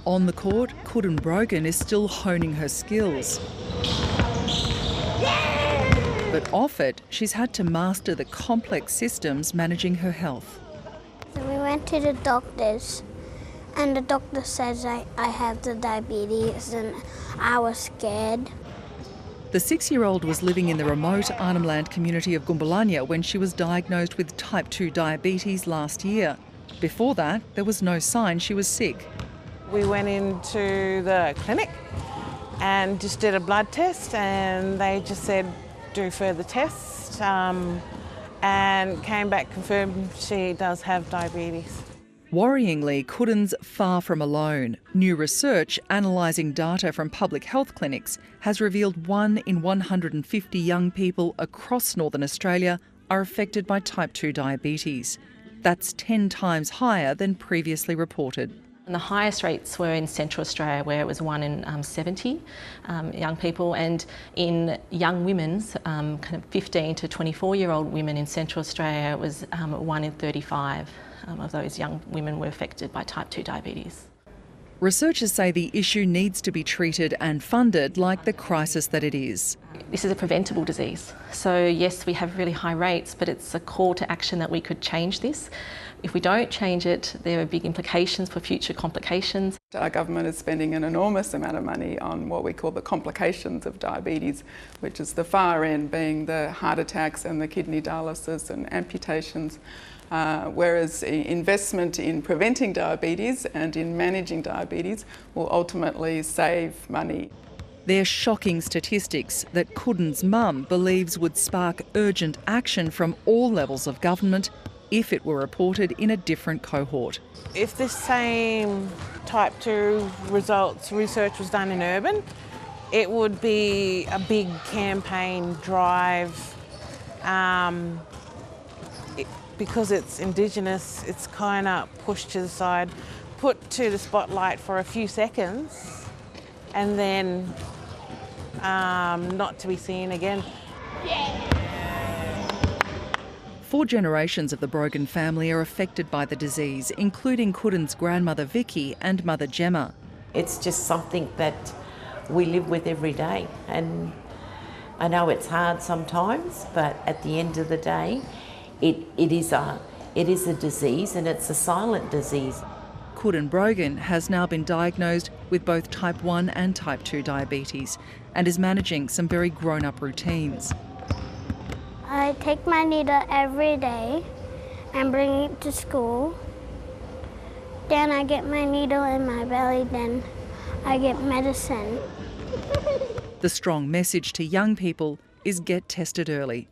On the court, Kudin Brogan is still honing her skills. But off it, she's had to master the complex systems managing her health. So we went to the doctors and the doctor says I have the diabetes and I was scared. The 6-year-old was living in the remote Arnhem Land community of Gumbalanya when she was diagnosed with type 2 diabetes last year. Before that, there was no sign she was sick. We went into the clinic and just did a blood test and they just said do further tests and came back confirmed she does have diabetes. Worryingly, Kudin's far from alone. New research analysing data from public health clinics has revealed 1 in 150 young people across Northern Australia are affected by type 2 diabetes. That's 10 times higher than previously reported. And the highest rates were in Central Australia, where it was 1 in 70 young people, and in young women's, kind of 15 to 24-year-old women in Central Australia, it was 1 in 35 of those young women were affected by type 2 diabetes. Researchers say the issue needs to be treated and funded like the crisis that it is. This is a preventable disease. So yes, we have really high rates, but it's a call to action that we could change this. If we don't change it, there are big implications for future complications. Our government is spending an enormous amount of money on what we call the complications of diabetes, which is the far end being the heart attacks and the kidney dialysis and amputations. Whereas investment in preventing diabetes and in managing diabetes will ultimately save money. They're shocking statistics that Kudin's mum believes would spark urgent action from all levels of government if it were reported in a different cohort. If this same type 2 research was done in urban, it would be a big campaign drive. Because it's Indigenous, it's kind of pushed to the side, put to the spotlight for a few seconds and then not to be seen again. 4 generations of the Brogan family are affected by the disease, including Kudin's grandmother Vicki and mother Gemma. It's just something that we live with every day, and I know it's hard sometimes, but at the end of the day, it is a disease, and it's a silent disease. Kudin Brogan has now been diagnosed with both type 1 and type 2 diabetes and is managing some very grown-up routines. I take my needle every day and bring it to school. Then I get my needle in my belly, then I get medicine. The strong message to young people is get tested early.